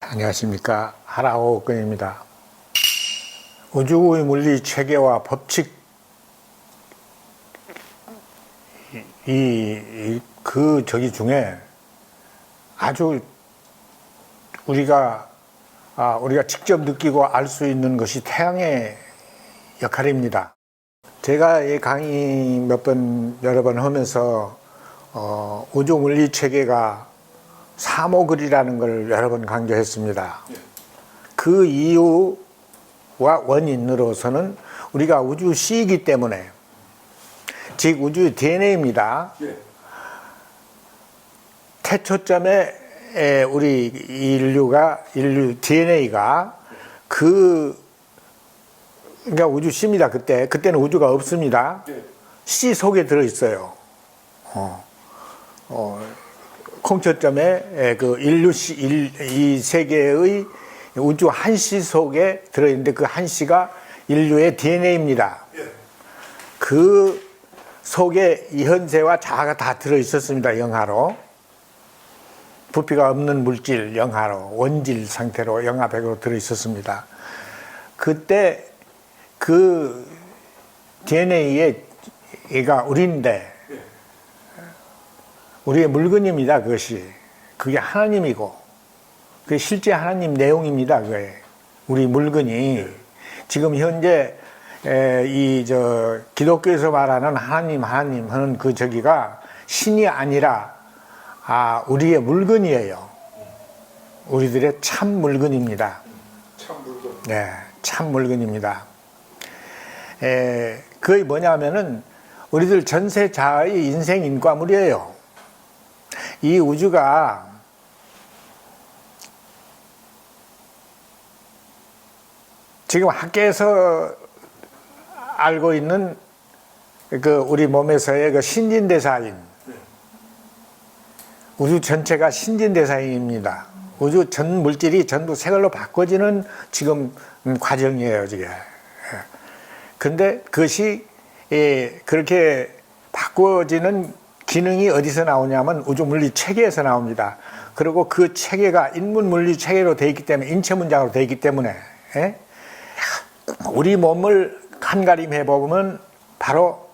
안녕하십니까. 하라오건입니다. 우주의 물리 체계와 법칙, 저기 중에 아주 우리가 직접 느끼고 알 수 있는 것이 태양의 역할입니다. 제가 이 강의 여러 번 하면서 우주 물리 체계가 사모글이라는 걸 여러 번 강조했습니다. 그 이유와 원인으로서는 우리가 우주 C이기 때문에, 즉 우주의 DNA입니다. 태초점에 우리 인류 DNA가 그러니까 우주 C입니다. 그때는 우주가 없습니다. C 속에 들어있어요. 콩초점에 이 세계의 우주 한 씨 속에 들어있는데, 그 한 씨가 인류의 DNA입니다. 그 속에 이현세와 자아가 다 들어있었습니다. 영하로. 부피가 없는 물질 영하로, 원질 상태로 영하100으로 들어있었습니다. 그때 그 DNA가 우리인데, 우리의 물건입니다. 그게 하나님이고, 그게 실제 하나님 내용입니다. 그게 우리 물건이. 지금 현재 기독교에서 말하는 하나님 하는 저기가 신이 아니라 우리의 물건이에요. 우리들의 참 물건입니다. 참 물건. 네, 참 물건입니다. 그게 뭐냐면은 우리들 전세 자아의 인생 인과물이에요. 이 우주가 지금 학계에서 알고 있는 우리 몸에서의 그 신진대사인, 우주 전체가 신진대사인입니다. 우주 전 물질이 전부 새 걸로 바꿔지는 지금 과정이에요, 지금. 근데 그것이 그렇게 바꿔지는 기능이 어디서 나오냐면 우주 물리 체계에서 나옵니다. 그리고 그 체계가 인문 물리 체계로 되어 있기 때문에, 인체 문장으로 되어 있기 때문에, 우리 몸을 한가림해 보면 바로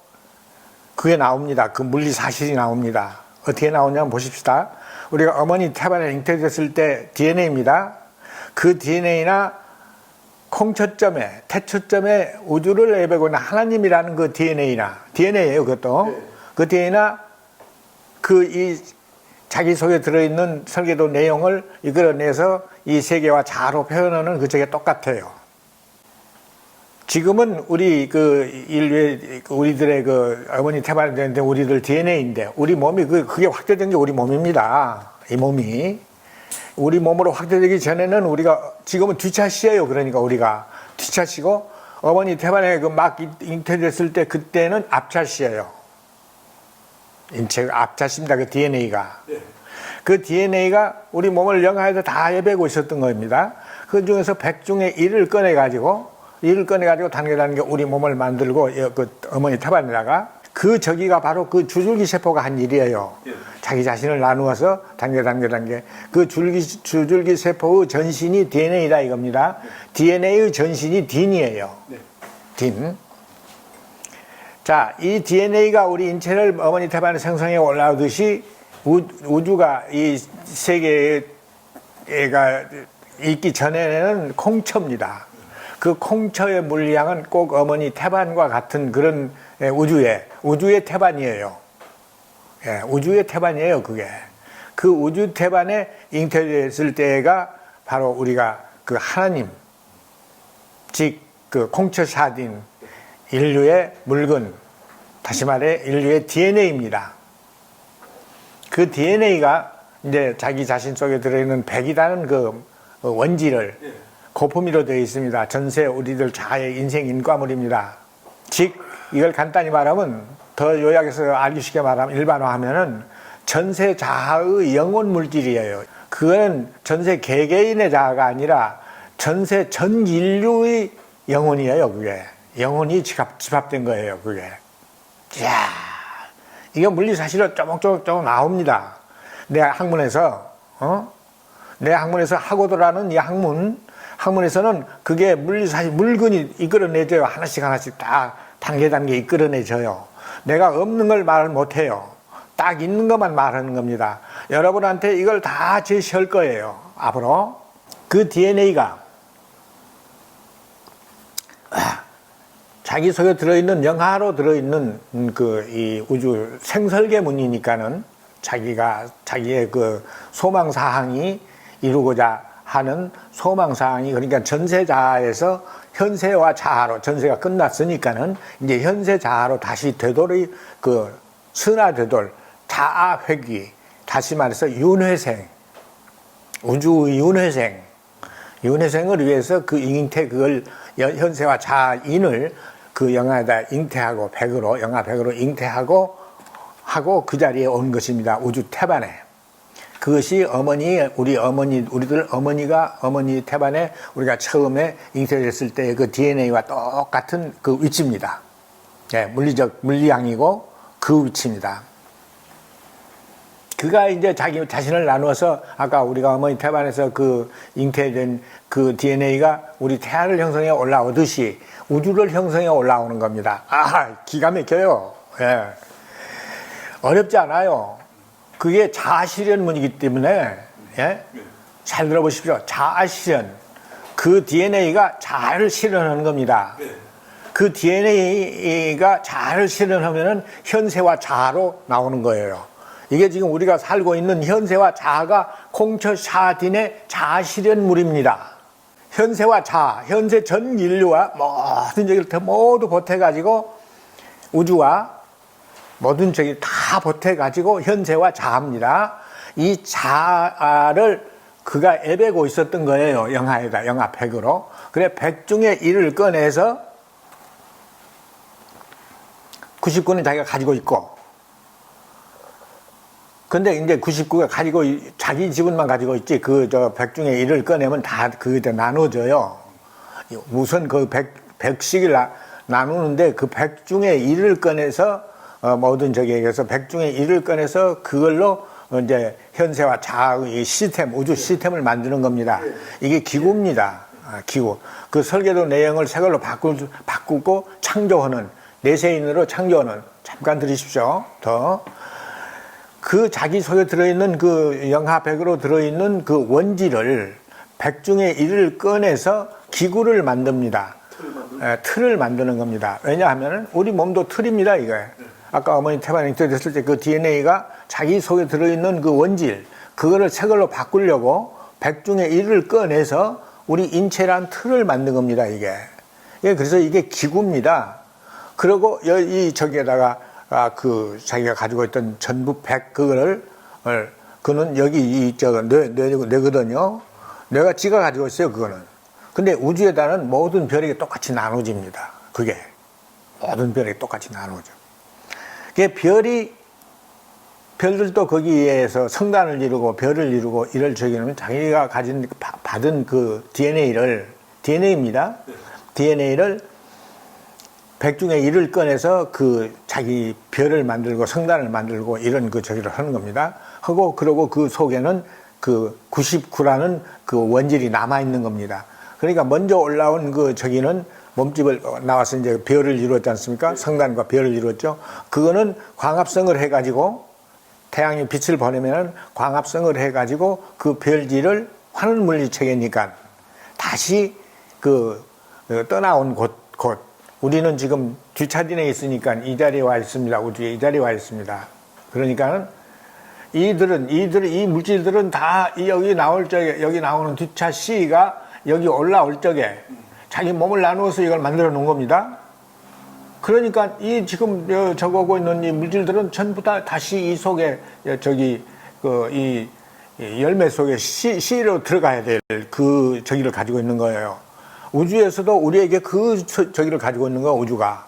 그게 나옵니다. 그 물리 사실이 나옵니다. 어떻게 나오냐면 보십시다. 우리가 어머니 태반에 잉태됐을 때 DNA입니다. 그 DNA나 콩초점에, 태초점에 우주를 내배고 있는 하나님이라는 그 DNA예요. 그것도. 그 DNA나 자기 속에 들어있는 설계도 내용을 이끌어내서 이 세계와 자아로 표현하는 그쪽에 똑같아요. 지금은 우리들의 어머니 태반에 되는데 우리들 DNA인데, 우리 몸이 그게 확대된 게 우리 몸입니다. 이 몸이. 우리 몸으로 확대되기 전에는 우리가 지금은 뒷차시예요. 그러니까 우리가 뒷차시고, 어머니 태반에 막 잉태됐을 때 그때는 앞차시예요. 인체가 앞차시입니다. 그 DNA가. 그 DNA가 우리 몸을 영하에서 다 예배고 있었던 겁니다. 그 중에서 100 중에 1을 꺼내가지고 단계 우리 몸을 만들고, 어머니 태반에다가 그 저기가 바로 그 주줄기 세포가 한 일이에요. 자기 자신을 나누어서 단계. 그 주줄기 세포의 전신이 DNA다 이겁니다. DNA의 전신이 DIN이에요. DIN. 자, 이 DNA가 우리 인체를 어머니 태반에 생성해 올라오듯이 우주가 이 세계가 있기 전에는 콩초입니다. 그 콩초의 물량은 꼭 어머니 태반과 같은 그런 우주의 태반이에요. 우주의 태반이에요, 그게. 그 우주 태반에 잉태됐을 때가 바로 우리가 그 하나님, 즉 그 콩초샤딘, 인류의 물건, 다시 말해 인류의 DNA입니다. 그 DNA가 이제 자기 자신 속에 들어있는 100이라는 그 원질을 고품위로 되어 있습니다. 전세 우리들 자아의 인생 인과물입니다. 즉 이걸 간단히 말하면, 더 요약해서 알기 쉽게 말하면, 일반화하면은 전세 자아의 영혼 물질이에요. 그거는 전세 개개인의 자아가 아니라 전세 전 인류의 영혼이에요. 그게 영혼이 집합된 거예요. 그게. 이야, 이게 물리 사실로 조목조목 나옵니다. 내 학문에서 내 학문에서 하고도라는 이 학문에서는 그게 사실 물건이 이끌어내줘요. 하나씩 하나씩 다 단계 이끌어내줘요. 내가 없는 걸 말을 못해요. 딱 있는 것만 말하는 겁니다. 여러분한테 이걸 다 제시할 거예요. 앞으로 그 DNA가 자기 속에 들어있는 영하로 들어있는 이 우주 생설계문이니까는 자기의 그 소망사항이 이루고자 하는 소망사항이, 그러니까 전세자에서 현세와 자아로, 전세가 끝났으니까는 이제 현세자아로 다시 되돌이 선화되돌 자아회귀, 다시 말해서 윤회생, 우주 윤회생을 위해서 그 잉태, 그걸 현세와 자아인을 그 영하에다 잉태하고 영하 100으로 잉태하고 그 자리에 온 것입니다. 우주 태반에. 그것이 우리들 어머니 태반에 우리가 처음에 잉태됐을 때의 그 DNA와 똑같은 그 위치입니다. 예, 물리양이고 그 위치입니다. 그가 이제 자기 자신을 나누어서 아까 우리가 어머니 태반에서 그 잉태된 그 DNA가 우리 태아를 형성해 올라오듯이 우주를 형성해 올라오는 겁니다. 기가 막혀요. 예. 어렵지 않아요. 그게 자아실현문이기 때문에, 예? 잘 들어보십시오. 자아실현. 그 DNA가 자아를 실현하는 겁니다. 그 DNA가 자아를 실현하면은 현세와 자아로 나오는 거예요. 이게 지금 우리가 살고 있는 현세와 자아가 콩처샤딘의 자아실현물입니다. 현세와 자아, 현세 전 인류와 모든 저기를 모두 보태가지고 우주와 모든 저기 다 보태가지고 현세와 자아입니다. 이 자아를 그가 애배고 있었던 거예요. 영하 100으로. 그래 100 중에 1을 꺼내서 99는 자기가 가지고 있고, 근데 이제 99가 가지고 자기 지분만 가지고 있지 100 중에 1을 꺼내면 다 그게 나눠져요. 우선 그 100씩을 나누는데 그 100 중에 1을 꺼내서 모든 저기에서 100 중에 1을 꺼내서 그걸로 이제 현세와 자아의 시스템, 우주 시스템을 만드는 겁니다. 이게 기구입니다. 기구. 그 설계도 내용을 새 걸로 바꾸고 창조하는, 내세인으로 창조하는, 잠깐 들으십시오. 그 자기 속에 들어있는 그 영하 100으로 들어있는 그 원지를 100 중에 1을 꺼내서 기구를 만듭니다. 틀을 만드는 겁니다. 왜냐하면 우리 몸도 틀입니다, 이거. 아까 어머니 태반에 잉태됐을 때 그 DNA가 자기 속에 들어있는 그 원질, 그거를 새 걸로 바꾸려고 100 중에 1을 꺼내서 우리 인체란 틀을 만든 겁니다, 이게. 그래서 이게 기구입니다. 그리고 저기에다가 자기가 가지고 있던 전부 100 그는 여기 뇌거든요. 뇌가 지가 가지고 있어요, 그거는. 근데 우주에다는 모든 별에게 똑같이 나눠집니다. 그게. 모든 별에게 똑같이 나눠져. 그게 별들도 거기에서 성단을 이루고 별을 이루고 이럴 적에는 자기가 받은 그 DNA입니다. DNA를 100 중에 1을 꺼내서 그 자기 별을 만들고 성단을 만들고 이런 저기를 하는 겁니다. 그러고 그 속에는 그 99라는 그 원질이 남아있는 겁니다. 그러니까 먼저 올라온 저기는 몸집을 나와서 이제 별을 이루었지 않습니까? 성단과 별을 이루었죠. 그거는 광합성을 해가지고 태양이 빛을 보내면 광합성을 해가지고 그 별질을 환원 물리체계니까 다시 떠나온 곳. 우리는 지금 뒤차진에 있으니까 이 자리에 와 있습니다. 우주에 이 자리에 와 있습니다. 그러니까는 이 물질들은 다 여기 나올 적에, 여기 나오는 뒤차 C가 여기 올라올 적에 자기 몸을 나누어서 이걸 만들어 놓은 겁니다. 그러니까 지금 적어오고 있는 이 물질들은 전부 다 다시 이 속에 이 열매 속에 C로 들어가야 될 저기를 가지고 있는 거예요. 우주에서도 우리에게 저기를 가지고 있는 거예요. 우주가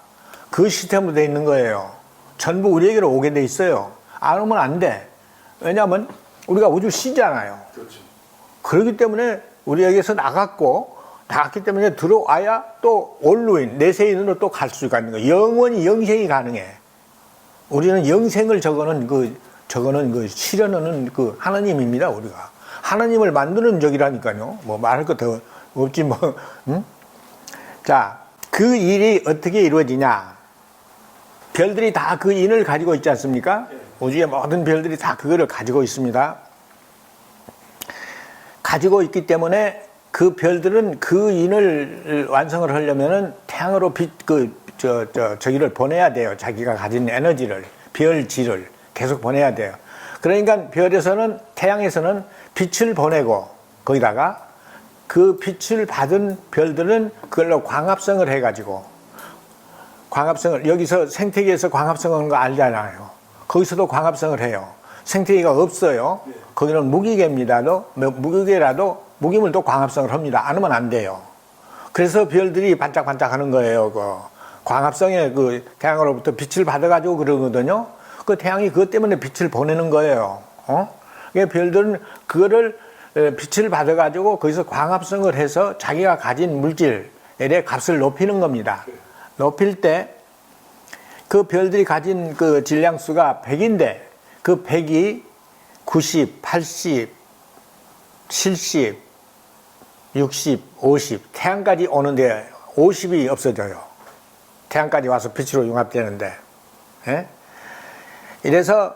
그 시스템으로 돼 있는 거예요. 전부 우리에게로 오게 돼 있어요. 안 오면 안 돼. 왜냐하면 우리가 우주 C잖아요. 그렇죠. 그렇기 때문에 우리에게서 나갔기 때문에 들어와야 또 올루인, 내세인으로 또 갈 수가 있는 거예요. 영원히 영생이 가능해. 우리는 영생을 저거는 실현하는 하나님입니다. 우리가 하나님을 만드는 적이라니까요. 뭐 말할 것 더 없지 뭐. 응? 자, 그 일이 어떻게 이루어지냐? 별들이 다 그 인을 가지고 있지 않습니까? 우주의 모든 별들이 다 그거를 가지고 있습니다. 가지고 있기 때문에 그 별들은 그 인을 완성을 하려면은 태양으로 저기를 보내야 돼요. 자기가 가진 에너지를, 별질을 계속 보내야 돼요. 그러니까 별에서는, 태양에서는 빛을 보내고, 거기다가 그 빛을 받은 별들은 그걸로 광합성을 해가지고, 여기서 생태계에서 광합성하는 거 알잖아요. 거기서도 광합성을 해요. 생태계가 없어요. 거기는 무기계입니다도, 무기계라도 무기물도 광합성을 합니다. 안 하면 안 돼요. 그래서 별들이 반짝반짝 하는 거예요. 그 광합성의 그 태양으로부터 빛을 받아가지고 그러거든요. 그 태양이 그것 때문에 빛을 보내는 거예요. 별들은 그거를 빛을 받아가지고 거기서 광합성을 해서 자기가 가진 물질의 값을 높이는 겁니다. 높일 때 그 별들이 가진 그 질량수가 100인데 그 100이 90, 80, 70, 60, 50 태양까지 오는데 50이 없어져요. 태양까지 와서 빛으로 융합되는데. 예? 이래서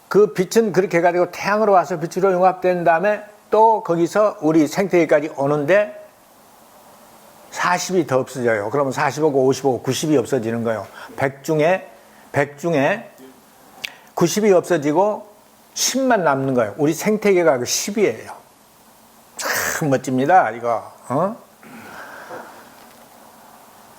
그 빛은 그렇게 해가지고 태양으로 와서 빛으로 융합된 다음에 또 거기서 우리 생태계까지 오는데 40이 더 없어져요. 그러면 45고 55, 90이 없어지는 거예요. 100 중에 90이 없어지고 10만 남는 거예요. 우리 생태계가 그 10이에요. 참 멋집니다, 이거.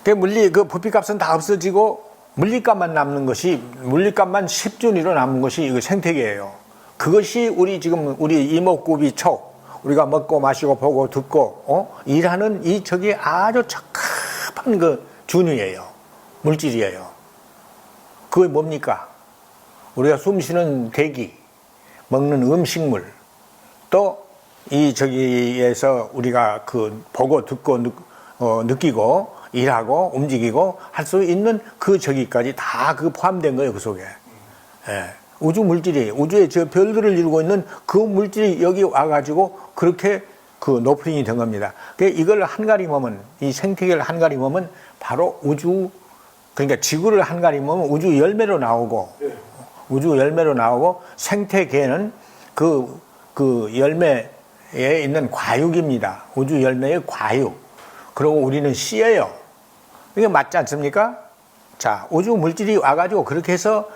그 부피값은 다 없어지고 물리값만 남는 것이, 물리값만 10준위로 남는 것이 이거 생태계예요. 그것이 우리 이목구비 촉, 우리가 먹고 마시고 보고 듣고 일하는 이 저기 아주 적합한 그 준위예요. 물질이에요. 그게 뭡니까? 우리가 숨쉬는 대기, 먹는 음식물, 또 이 저기에서 우리가 그 보고 듣고 느끼고 일하고 움직이고 할 수 있는 그 저기까지 다 그 포함된 거예요, 그 속에. 예. 우주 물질이, 우주에 저 별들을 이루고 있는 그 물질이 여기 와가지고 그렇게 그 노프링이 된 겁니다. 이걸 한가림하면, 이 생태계를 한가림하면 바로 우주, 그러니까 지구를 한가림하면 우주 열매로 나오고, 우주 열매로 나오고 생태계는 그 열매에 있는 과육입니다. 우주 열매의 과육. 그리고 우리는 씨예요. 이게 맞지 않습니까? 자, 우주 물질이 와가지고 그렇게 해서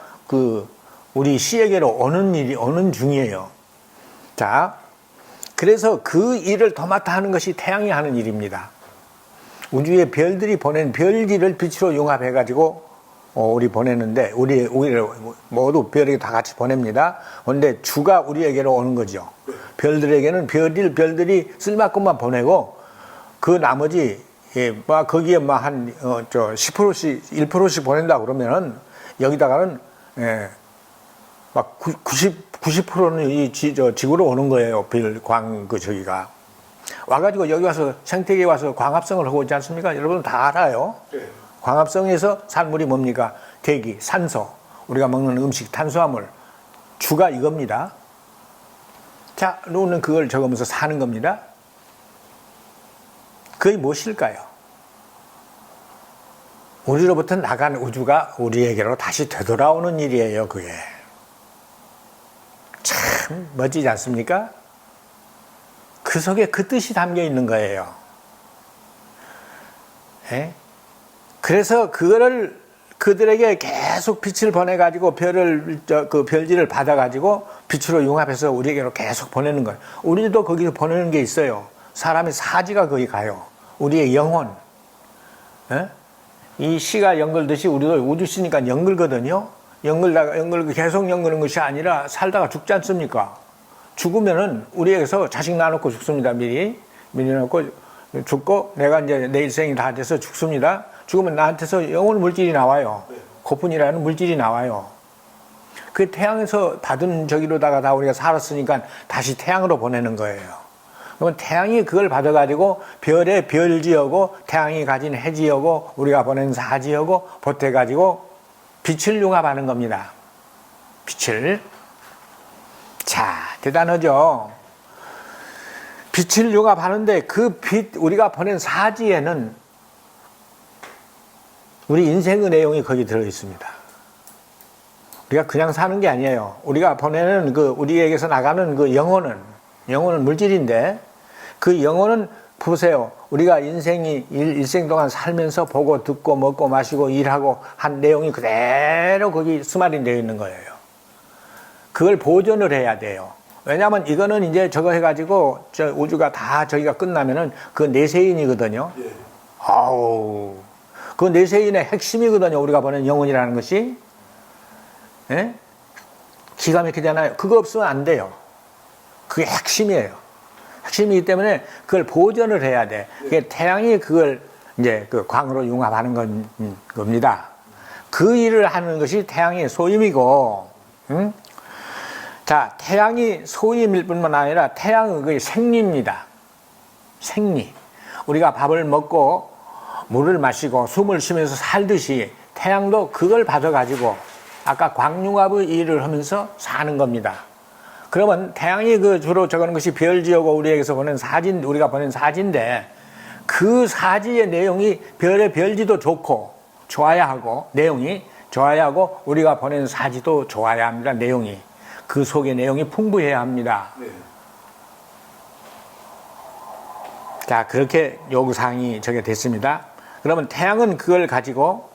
우리 씨에게로 오는 중이에요. 자, 그래서 그 일을 도맡아 하는 것이 태양이 하는 일입니다. 우주의 별들이 보낸 별질을 빛으로 융합해가지고 우리 보내는데, 우리를 모두 별에게 다 같이 보냅니다. 그런데 주가 우리에게로 오는 거죠. 별들에게는 별들이 쓸만큼만 보내고, 그 나머지, 거기에 한 10%씩, 1%씩 보낸다 그러면은, 여기다가는, 막 90%는 이 지구로 오는 거예요. 저기가. 와가지고 여기 와서 생태계에 와서 광합성을 하고 있지 않습니까? 여러분 다 알아요. 네. 광합성에서 산물이 뭡니까? 대기, 산소, 우리가 먹는 음식, 탄수화물, 주가 이겁니다. 자, 우리는 그걸 적으면서 사는 겁니다. 그게 무엇일까요? 우리로부터 나간 우주가 우리에게로 다시 되돌아오는 일이에요, 그게. 참 멋지지 않습니까? 그 속에 그 뜻이 담겨 있는 거예요. 예? 그래서 그거를 그들에게 계속 빛을 보내가지고 그 별질을 받아가지고 빛으로 융합해서 우리에게로 계속 보내는 거예요. 우리도 거기서 보내는 게 있어요. 사람의 사지가 거기 가요. 우리의 영혼. 예? 이 씨가 연결듯이 우리도 우주씨니까 연결거든요. 계속 연결하는 것이 아니라 살다가 죽지 않습니까? 죽으면은 우리에게서 자식 낳아놓고 죽습니다. 미리 낳고 죽고 내가 이제 내 일생이 다 돼서 죽습니다. 죽으면 나한테서 영혼 물질이 나와요. 고픈이라는 물질이 나와요. 그 태양에서 받은 저기로다가 다 우리가 살았으니까 다시 태양으로 보내는 거예요. 그러면 태양이 그걸 받아가지고 별에 별지하고 태양이 가진 해지하고 우리가 보낸 사지하고 보태가지고 빛을 융합하는 겁니다. 빛을. 자, 대단하죠? 빛을 융합하는데 그 빛, 우리가 보낸 사지에는 우리 인생의 내용이 거기 들어 있습니다. 우리가 그냥 사는 게 아니에요. 우리가 보내는 우리에게서 나가는 영혼은 물질인데, 그 영혼은 보세요. 우리가 일생 동안 살면서 보고 듣고 먹고 마시고 일하고 한 내용이 그대로 거기 스마린 되어 있는 거예요. 그걸 보존을 해야 돼요. 왜냐하면 이거는 이제 저거 해가지고 저 우주가 다 저기가 끝나면은 그 내세인이거든요. 아우, 그 내세인의 핵심이거든요. 우리가 보는 영혼이라는 것이. 예? 기가 막히잖아요. 그거 없으면 안 돼요. 그게 핵심이에요. 핵심이기 때문에 그걸 보존을 해야 돼. 그게 태양이 그걸 이제 그 광으로 융합하는 겁니다. 그 일을 하는 것이 태양의 소임이고, 응? 자, 태양이 소임일 뿐만 아니라 태양은 그게 생리입니다. 생리. 우리가 밥을 먹고 물을 마시고 숨을 쉬면서 살듯이 태양도 그걸 받아가지고 아까 광융합의 일을 하면서 사는 겁니다. 그러면 태양이 주로 적어놓은 것이 별지하고 우리에게서 보낸 사진, 우리가 보낸 사진인데, 그 사지의 내용이 별의 별지도 좋고 좋아야 하고, 내용이 좋아야 하고, 우리가 보낸 사지도 좋아야 합니다. 내용이. 그 속의 내용이 풍부해야 합니다. 네. 자, 그렇게 요구사항이 저게 됐습니다. 그러면 태양은 그걸 가지고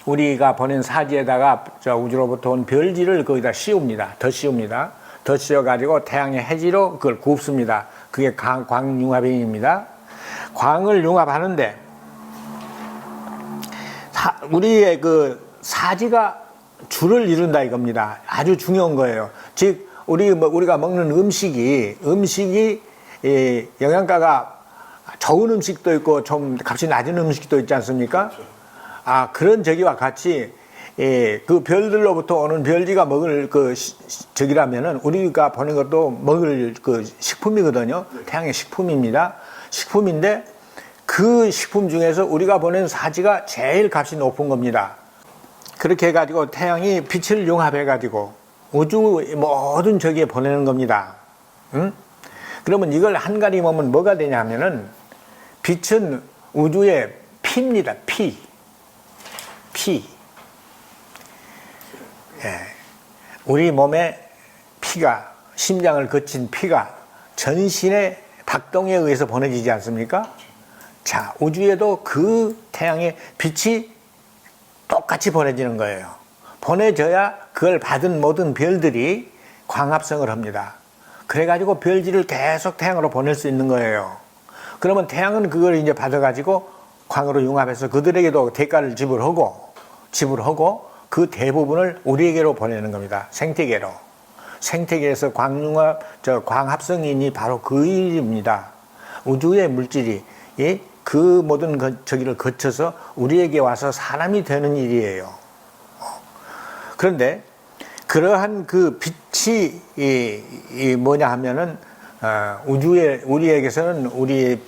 우리가 보낸 사지에다가 저 우주로부터 온 별지를 거기다 씌웁니다. 더 씌웁니다. 더 씌워가지고 태양의 해지로 그걸 굽습니다. 그게 광융합입니다. 광을 융합하는데, 우리의 그 사지가 줄을 이룬다 이겁니다. 아주 중요한 거예요. 즉, 우리가 먹는 음식이 영양가가 좋은 음식도 있고 좀 값이 낮은 음식도 있지 않습니까? 그런 저기와 같이 그 별들로부터 오는 별지가 먹을 저기라면은 우리가 보는 것도 먹을 식품이거든요. 태양의 식품입니다. 식품인데 그 식품 중에서 우리가 보낸 사지가 제일 값이 높은 겁니다. 그렇게 해가지고 태양이 빛을 융합해가지고 우주 모든 저기에 보내는 겁니다. 응? 그러면 이걸 한가림하면 뭐가 되냐면은, 빛은 우주의 피입니다. 피. 예. 우리 몸에 피가, 심장을 거친 피가 전신의 박동에 의해서 보내지지 않습니까? 자, 우주에도 그 태양의 빛이 똑같이 보내지는 거예요. 보내져야 그걸 받은 모든 별들이 광합성을 합니다. 그래가지고 별지를 계속 태양으로 보낼 수 있는 거예요. 그러면 태양은 그걸 이제 받아가지고 광으로 융합해서 그들에게도 대가를 지불하고 그 대부분을 우리에게로 보내는 겁니다. 생태계로. 생태계에서 광합성인이 바로 그 일입니다. 우주의 물질이 그 모든 저기를 거쳐서 우리에게 와서 사람이 되는 일이에요. 그런데 그러한 그 빛이 뭐냐 하면은, 우리에게서는 우리의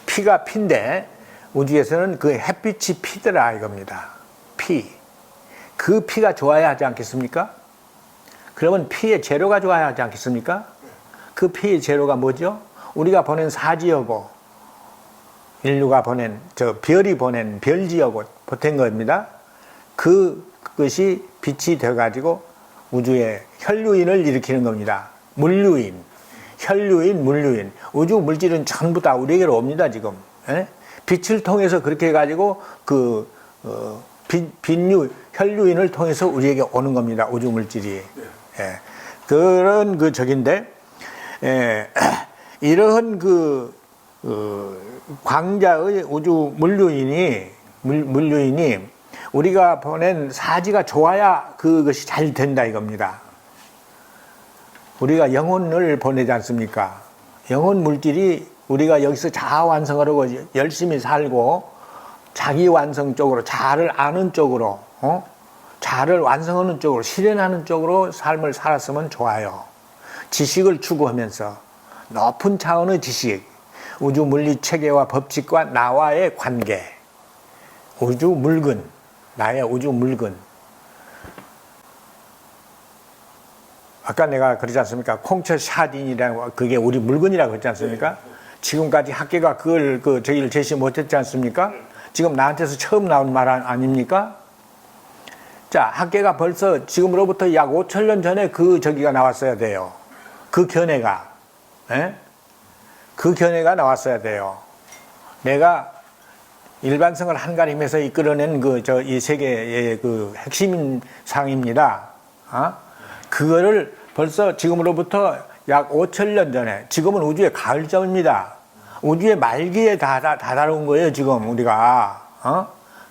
피가 피인데 우주에서는 그 햇빛이 피더라 이겁니다. 피. 그 피가 좋아야 하지 않겠습니까? 그러면 피의 재료가 좋아야 하지 않겠습니까? 그 피의 재료가 뭐죠? 우리가 보낸 사지하고 인류가 보낸, 별이 보낸 별지하고 보탠 겁니다. 그것이 빛이 되어가지고 우주의 혈류인을 일으키는 겁니다. 물류인, 혈류인, 물류인. 우주 물질은 전부 다 우리에게로 옵니다, 지금. 예? 빛을 통해서 그렇게 해가지고 혈류인을 통해서 우리에게 오는 겁니다, 우주 물질이. 예. 그런 적인데, 이러한 광자의 우주 물류인이 우리가 보낸 사지가 좋아야 그것이 잘 된다 이겁니다. 우리가 영혼을 보내지 않습니까? 영혼 물질이 우리가 여기서 자아 완성하려고 열심히 살고 자기 완성 쪽으로, 자아를 아는 쪽으로, 자아를 완성하는 쪽으로, 실현하는 쪽으로 삶을 살았으면 좋아요. 지식을 추구하면서 높은 차원의 지식, 우주 물리 체계와 법칙과 나와의 관계, 우주 물근, 나의 우주 물근. 아까 내가 그러지 않습니까? 콩처 샤딘이라고, 그게 우리 물근이라고 그랬지 않습니까? 지금까지 학계가 그걸 저기를 제시 못했지 않습니까? 지금 나한테서 처음 나온 말 아닙니까? 자, 학계가 벌써 지금으로부터 약 5천 년 전에 그 저기가 나왔어야 돼요. 그 견해가, 예? 그 견해가 나왔어야 돼요. 내가 일반성을 한가림해서 이끌어낸 이 세계의 그 핵심 사항입니다. 그거를 벌써 지금으로부터 약 5천 년 전에, 지금은 우주의 가을점입니다. 우주의 말기에 다다른 거예요, 지금 우리가.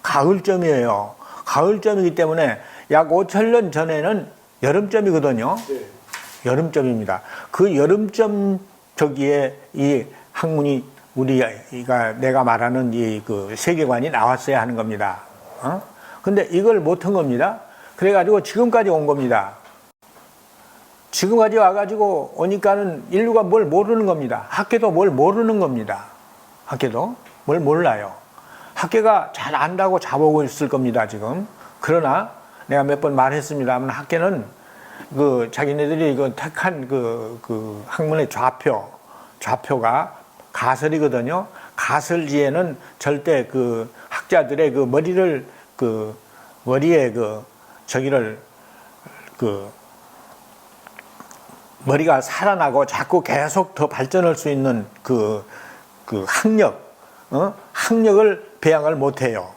가을점이에요. 가을점이기 때문에 약 5천 년 전에는 여름점이거든요. 네. 여름점입니다. 그 여름점 저기에 이 학문이 내가 말하는 이 그 세계관이 나왔어야 하는 겁니다. 근데 이걸 못한 겁니다. 그래가지고 지금까지 온 겁니다. 지금까지 와가지고 오니까는 인류가 뭘 모르는 겁니다. 학계도 뭘 모르는 겁니다. 학계도 뭘 몰라요. 학계가 잘 안다고 자보고 있을 겁니다, 지금. 그러나 내가 몇 번 말했습니다만 학계는 자기네들이 택한 학문의 좌표가 가설이거든요. 가설지에는 절대 학자들의 머리에 머리가 살아나고 자꾸 계속 더 발전할 수 있는 학력을 배양을 못해요.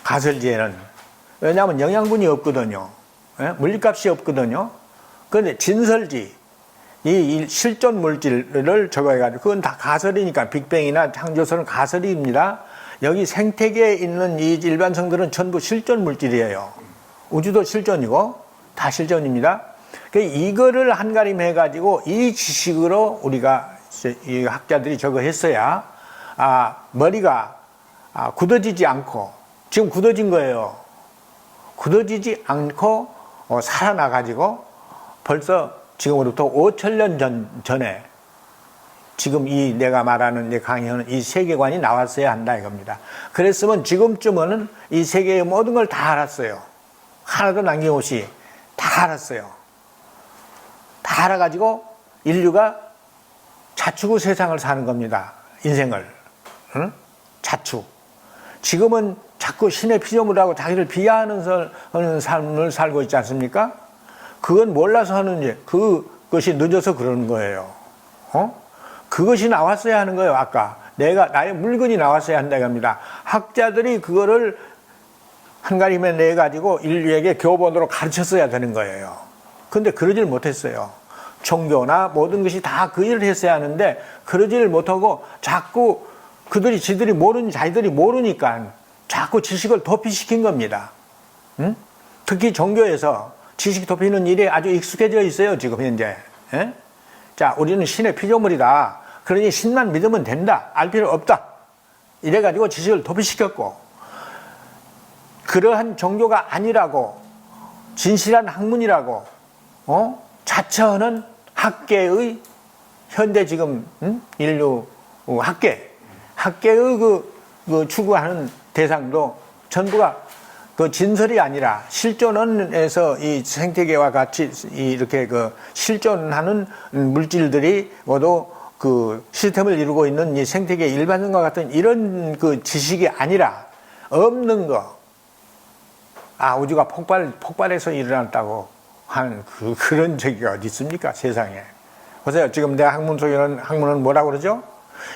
가설지에는. 왜냐하면 영양분이 없거든요. 물리값이 없거든요. 그런데 진설지, 이 실존 물질을 적어해가지고, 그건 다 가설이니까, 빅뱅이나 창조설은 가설입니다. 여기 생태계에 있는 이 일반성들은 전부 실존 물질이에요. 우주도 실존이고, 다 실존입니다. 이거를 한가림해가지고, 이 지식으로 우리가, 이 학자들이 저거 했어야, 머리가 굳어지지 않고, 지금 굳어진 거예요. 굳어지지 않고 살아나가지고 벌써 지금으로부터 5천 년 전에 지금 내가 말하는 이 강의하는 이 세계관이 나왔어야 한다 이겁니다. 그랬으면 지금쯤은 이 세계의 모든 걸 다 알았어요. 하나도 남김없이 다 알았어요. 다 알아가지고 인류가 자축의 세상을 사는 겁니다. 인생을. 응? 자축. 지금은 자꾸 신의 피조물을 하고 자기를 비하하는 삶을 살고 있지 않습니까? 그건 몰라서 하는지, 그것이 늦어서 그러는 거예요. 그것이 나왔어야 하는 거예요, 아까. 나의 물건이 나왔어야 한다고 합니다. 학자들이 그거를 한가림에 내가지고 인류에게 교본으로 가르쳤어야 되는 거예요. 근데 그러질 못했어요. 종교나 모든 것이 다 그 일을 했어야 하는데, 그러지를 못하고 자꾸 자기들이 모르니까 자꾸 지식을 도피시킨 겁니다. 응? 특히 종교에서 지식 도피는 일에 아주 익숙해져 있어요, 지금 현재. 에? 자, 우리는 신의 피조물이다. 그러니 신만 믿으면 된다. 알 필요 없다. 이래가지고 지식을 도피시켰고, 그러한 종교가 아니라고, 진실한 학문이라고, 자처하는 학계의, 현대 지금, 인류 학계의 추구하는 대상도 전부가 진설이 아니라 실존원에서 이 생태계와 같이 이렇게 실존하는 물질들이 모두 시스템을 이루고 있는 이 생태계 일반성과 같은 이런 지식이 아니라 없는 거. 우주가 폭발해서 일어났다고 하는 그런 적이 어디 있습니까? 세상에. 보세요. 지금 내 학문 속에는 학문은 뭐라고 그러죠?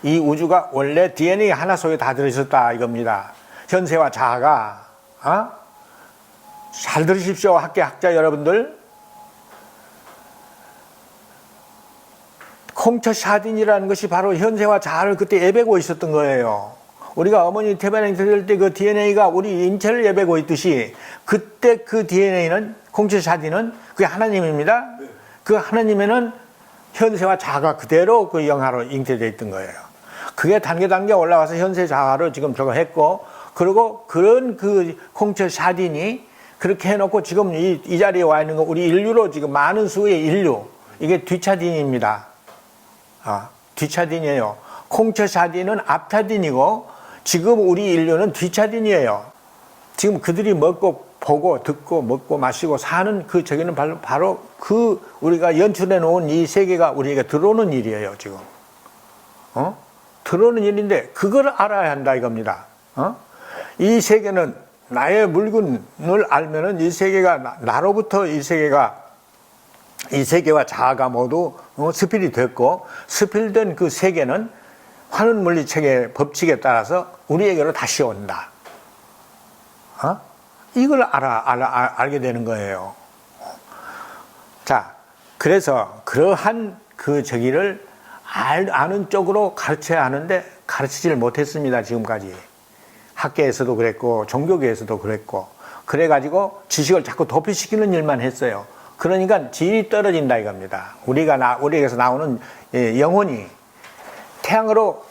이 우주가 원래 DNA 하나 속에 다 들어있었다 이겁니다. 현세와 자아가 잘 들으십시오. 학자 여러분들. 콩처 샤딘이라는 것이 바로 현세와 자아를 그때 예배고 있었던 거예요. 우리가 어머니 태반행 들을 때 그 DNA가 우리 인체를 예배고 있듯이 그때 그 DNA는 콩처 샤딘은 그게 하나님입니다. 그 하나님에는 현세와 자아가 그대로 그 영하로 잉태되어 있던 거예요. 그게 단계 올라와서 현세 자아로 지금 저거 했고, 그리고 그런 콩처 샤딘이 그렇게 해놓고 지금 이 자리에 와 있는 거 우리 인류로 지금 많은 수의 인류, 이게 뒤차딘입니다. 뒤차딘이에요. 콩처 샤딘은 앞차딘이고 지금 우리 인류는 뒤차딘이에요. 지금 그들이 먹고 보고 듣고 먹고 마시고 사는 저기는 바로 우리가 연출해 놓은 이 세계가 우리에게 들어오는 일이에요, 지금. 들어오는 일인데 그걸 알아야 한다 이겁니다. 이 세계는 나의 물건을 알면은 이 세계가 나로부터 이 세계와 자아가 모두 스필이 됐고, 스필된 그 세계는 환원 물리체계의 법칙에 따라서 우리에게로 다시 온다. 이걸 알게 되는 거예요. 자, 그래서 그러한 그 저기를 아는 쪽으로 가르쳐야 하는데 가르치지를 못했습니다, 지금까지. 학계에서도 그랬고 종교계에서도 그랬고, 그래가지고 지식을 자꾸 도피시키는 일만 했어요. 그러니까 질이 떨어진다 이겁니다. 우리에게서 나오는 영혼이 태양으로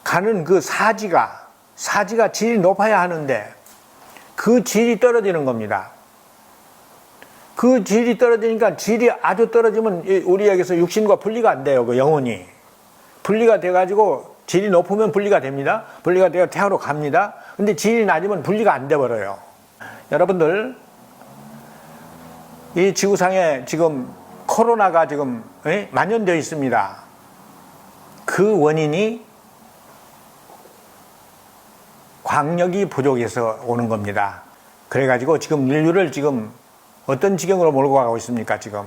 가는 그 사지가 질이 높아야 하는데 그 질이 떨어지는 겁니다. 그 질이 떨어지니까, 질이 아주 떨어지면 우리에게서 육신과 분리가 안 돼요. 그 영혼이 분리가 돼가지고, 질이 높으면 분리가 됩니다. 분리가 되어 태양으로 갑니다. 근데 질이 낮으면 분리가 안 돼버려요. 여러분들, 이 지구상에 지금 코로나가 지금 만연되어 있습니다. 그 원인이 광력이 부족해서 오는 겁니다. 그래가지고 지금 인류를 지금 어떤 지경으로 몰고 가고 있습니까, 지금?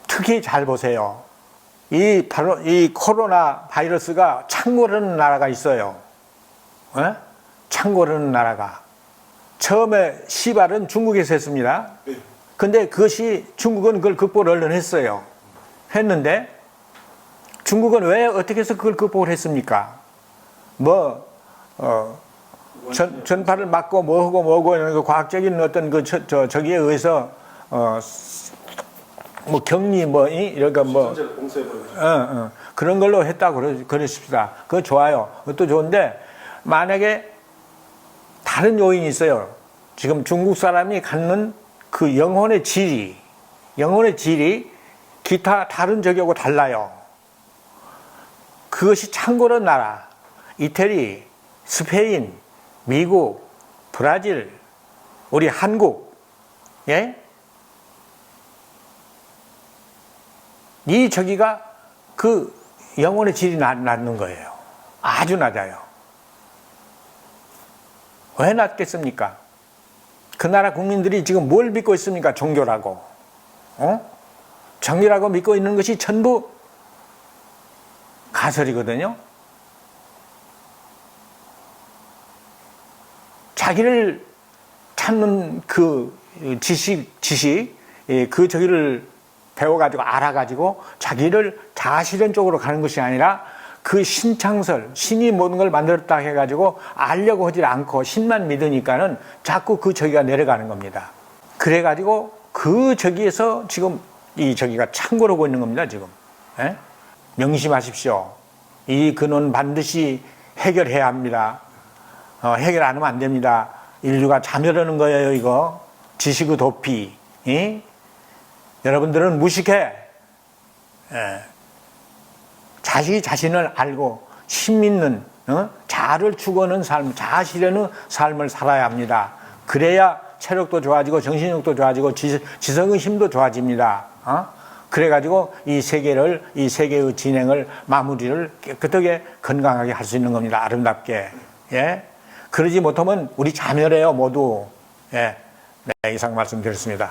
특히 잘 보세요. 바로 이 코로나 바이러스가 창궐하는 나라가 있어요. 창궐하는 나라가. 처음에 시발은 중국에서 했습니다. 근데 중국은 그걸 극복을 얼른 했어요. 했는데, 중국은 왜 어떻게 해서 그걸 극복을 했습니까? 전파를 막고 뭐하고 이런 그 과학적인 어떤 저기에 의해서 격리 이러니까 그런 걸로 했다고 그러십시다. 그거 좋아요. 그것도 좋은데, 만약에 다른 요인이 있어요. 지금 중국 사람이 갖는 그 영혼의 질이 기타 다른 저기하고 달라요. 그것이 창궐한 나라, 이태리, 스페인, 미국, 브라질, 우리 한국, 이 저기가 그 영혼의 질이 낮는 거예요. 아주 낮아요. 왜 낮겠습니까? 그 나라 국민들이 지금 뭘 믿고 있습니까? 종교라고. 정리라고 믿고 있는 것이 전부 가설이거든요. 자기를 찾는 그 지식, 그 저기를 배워가지고 알아가지고 자기를 자아실현 쪽으로 가는 것이 아니라 그 신창설, 신이 모든 걸 만들었다 해가지고 알려고 하지 않고 신만 믿으니까는 자꾸 그 저기가 내려가는 겁니다. 그래가지고 그 저기에서 지금 이 저기가 창궐하고 있는 겁니다, 지금. 명심하십시오. 이 근원 반드시 해결해야 합니다. 해결 안 하면 안 됩니다. 인류가 자멸하는 거예요, 이거. 지식의 도피. 여러분들은 무식해. 자신을 알고 신 믿는 자아를 추구하는 삶, 자아실현의 삶을 살아야 합니다. 그래야 체력도 좋아지고 정신력도 좋아지고 지성의 힘도 좋아집니다. 그래가지고 이 세계의 진행을, 마무리를 깨끗하게 건강하게 할 수 있는 겁니다. 아름답게. 그러지 못하면 우리 자멸해요, 모두. 네, 이상 말씀드렸습니다.